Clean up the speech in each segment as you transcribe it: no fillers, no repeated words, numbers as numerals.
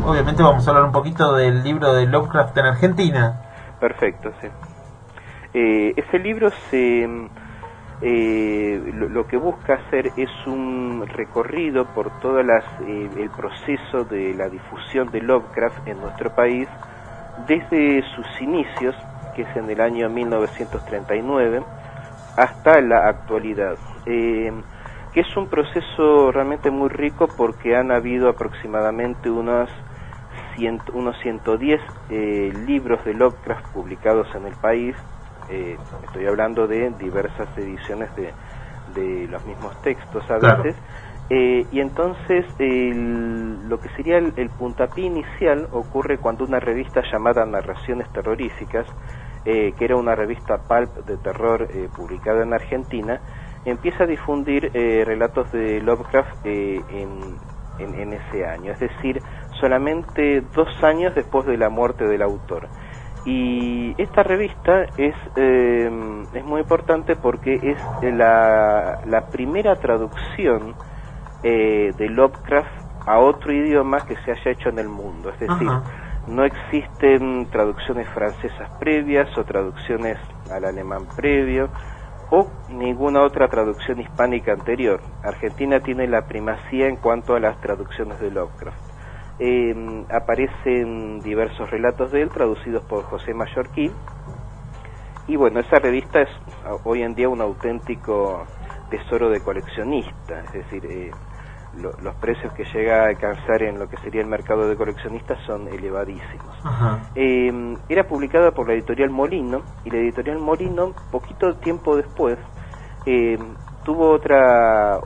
obviamente vamos a hablar un poquito del libro de Lovecraft en Argentina. Perfecto, sí. Ese libro lo que busca hacer es un recorrido por todas el proceso de la difusión de Lovecraft en nuestro país desde sus inicios, que es en el año 1939, hasta la actualidad, que es un proceso realmente muy rico porque han habido aproximadamente unos 110 libros de Lovecraft publicados en el país. Estoy hablando de diversas ediciones de los mismos textos a veces. Y entonces lo que sería el puntapié inicial ocurre cuando una revista llamada Narraciones Terroríficas, que era una revista pulp de terror publicada en Argentina, empieza a difundir relatos de Lovecraft en ese año, es decir, solamente 2 años después de la muerte del autor. Y esta revista es muy importante porque es la primera traducción de Lovecraft a otro idioma que se haya hecho en el mundo, es decir, no existen traducciones francesas previas o traducciones al alemán previo o ninguna otra traducción hispánica anterior. Argentina tiene la primacía en cuanto a las traducciones de Lovecraft. Aparecen diversos relatos de él traducidos por José Mallorquín, y bueno, esa revista es hoy en día un auténtico tesoro de coleccionista, es decir, los precios que llega a alcanzar en lo que sería el mercado de coleccionistas son elevadísimos. Era publicada por la editorial Molino, y la editorial Molino, poquito tiempo después, tuvo otra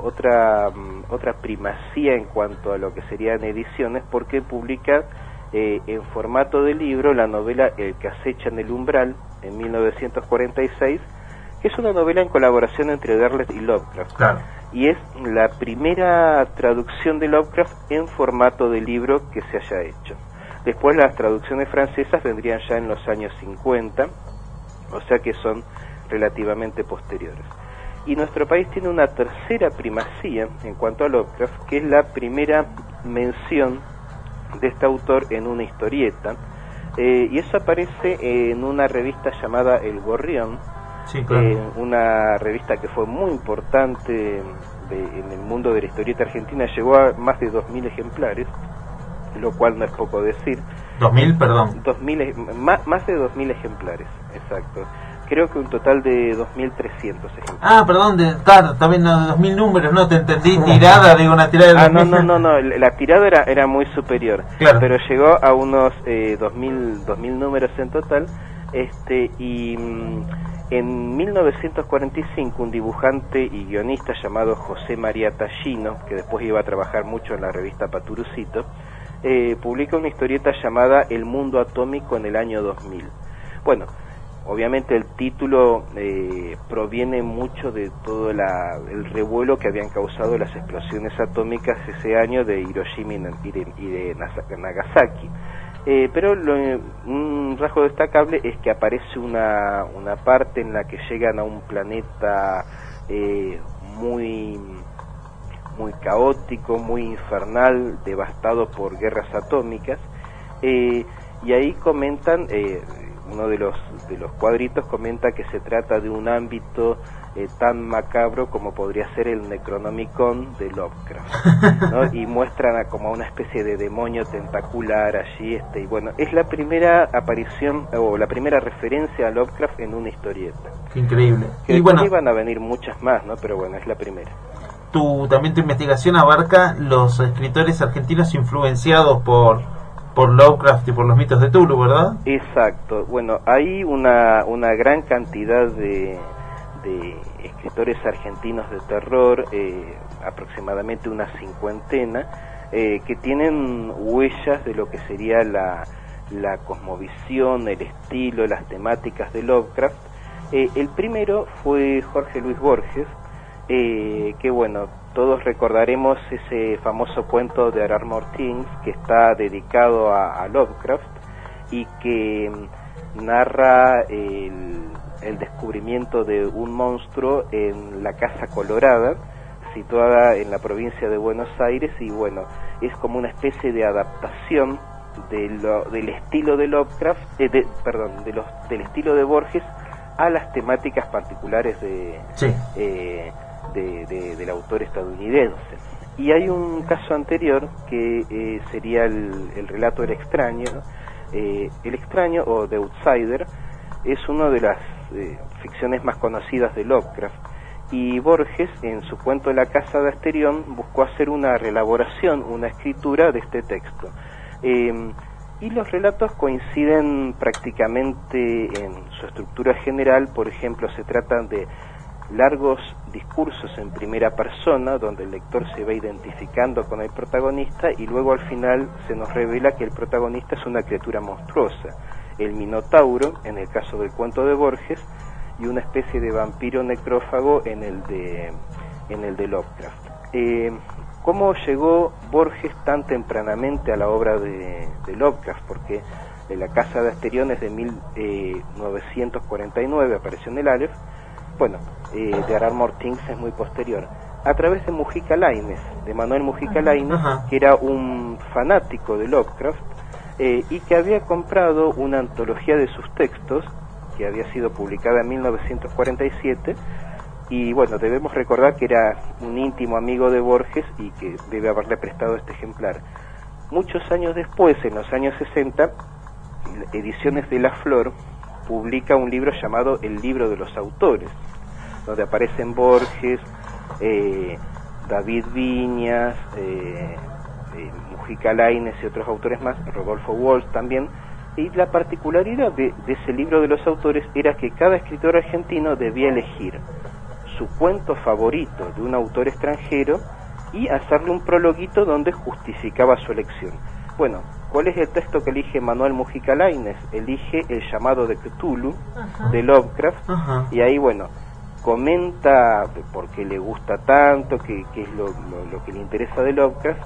primacía en cuanto a lo que serían ediciones, porque publica en formato de libro la novela El que acecha en el umbral, en 1946, que es una novela en colaboración entre Derleth y Lovecraft. Claro. Y es la primera traducción de Lovecraft en formato de libro que se haya hecho. Después las traducciones francesas vendrían ya en los años 50, o sea que son relativamente posteriores. Y nuestro país tiene una tercera primacía en cuanto a Lovecraft, que es la primera mención de este autor en una historieta, y eso aparece en una revista llamada El Gorrión. Sí, claro. Una revista que fue muy importante en el mundo de la historieta argentina, llegó a más de 2.000 ejemplares, lo cual no es poco decir. ¿2.000, perdón? Más de 2.000 ejemplares, exacto. Creo que un total de 2.300 ejemplares. Ah, perdón, claro, también no, 2.000 números, no te entendí, tirada, digo, una tirada de... No, la tirada era muy superior, claro. Pero llegó a unos 2.000 números en total, y en 1945 un dibujante y guionista llamado José María Tallino, que después iba a trabajar mucho en la revista Paturucito, publica una historieta llamada El mundo atómico en el año 2000. Bueno, obviamente el título proviene mucho de todo el revuelo que habían causado las explosiones atómicas ese año de Hiroshima y de Nagasaki. Pero un rasgo destacable es que aparece una parte en la que llegan a un planeta muy caótico, muy infernal, devastado por guerras atómicas, y ahí comentan, uno de los cuadritos comenta que se trata de un ámbito tan macabro como podría ser el Necronomicon de Lovecraft, ¿no? Y muestran como una especie de demonio tentacular allí, y bueno, es la primera aparición o la primera referencia a Lovecraft en una historieta. Qué increíble. Que y bueno, iban a venir muchas más, ¿no? Pero bueno, es la primera. También tu investigación abarca los escritores argentinos influenciados por Lovecraft y por los mitos de Tulu, ¿verdad? Exacto. Bueno, hay una gran cantidad de escritores argentinos de terror, aproximadamente una 50, que tienen huellas de lo que sería la cosmovisión, el estilo, las temáticas de Lovecraft. El primero fue Jorge Luis Borges, que bueno, todos recordaremos ese famoso cuento de Armor Things, que está dedicado a Lovecraft y que narra el descubrimiento de un monstruo en la Casa Colorada, situada en la provincia de Buenos Aires, y bueno, es como una especie de adaptación del estilo de Lovecraft, del estilo de Borges a las temáticas particulares del autor estadounidense. Y hay un caso anterior que sería el relato El extraño. El extraño, o The Outsider, es una de las ficciones más conocidas de Lovecraft, y Borges, en su cuento La casa de Asterión, buscó hacer una reelaboración, una escritura de este texto. Y los relatos coinciden prácticamente en su estructura general. Por ejemplo, se tratan de largos discursos en primera persona, donde el lector se va identificando con el protagonista, y luego al final se nos revela que el protagonista es una criatura monstruosa, el Minotauro, en el caso del cuento de Borges, y una especie de vampiro necrófago en el de Lovecraft. ¿Cómo llegó Borges tan tempranamente a la obra de Lovecraft? Porque La casa de Asterión es de 1949, apareció en el Aleph. Bueno, de Armor Things es muy posterior. A través de Mujica Lainez, de Manuel Mujica Lainez, que era un fanático de Lovecraft, y que había comprado una antología de sus textos, que había sido publicada en 1947, y bueno, debemos recordar que era un íntimo amigo de Borges y que debe haberle prestado este ejemplar. Muchos años después, en los años 60, Ediciones de la Flor publica un libro llamado El libro de los autores, donde aparecen Borges, David Viñas, Mujica Lainez y otros autores más, Rodolfo Walsh también. Y la particularidad de ese libro de los autores era que cada escritor argentino debía elegir su cuento favorito de un autor extranjero y hacerle un prologuito donde justificaba su elección. Bueno, ¿cuál es el texto que elige Manuel Mujica Lainez? Elige El llamado de Cthulhu, de Lovecraft, y ahí, bueno, comenta por qué le gusta tanto, qué es lo que le interesa de Lovecraft,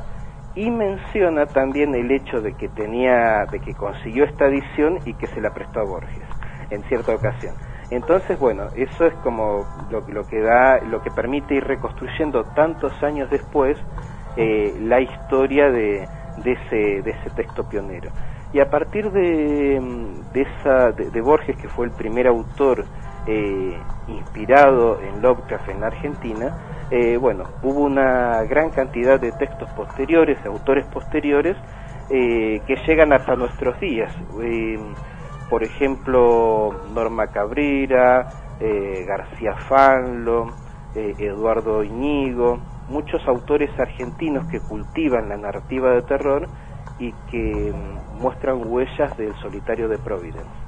y menciona también el hecho de que consiguió esta edición y que se la prestó a Borges en cierta ocasión. Entonces, bueno, eso es como lo que permite ir reconstruyendo tantos años después la historia de ese texto pionero. Y a partir de Borges, que fue el primer autor inspirado en Lovecraft en la Argentina, bueno, hubo una gran cantidad de textos posteriores, de autores posteriores, que llegan hasta nuestros días. Por ejemplo, Norma Cabrera, García Fanlo, Eduardo Iñigo, muchos autores argentinos que cultivan la narrativa de terror y que muestran huellas del Solitario de Providence.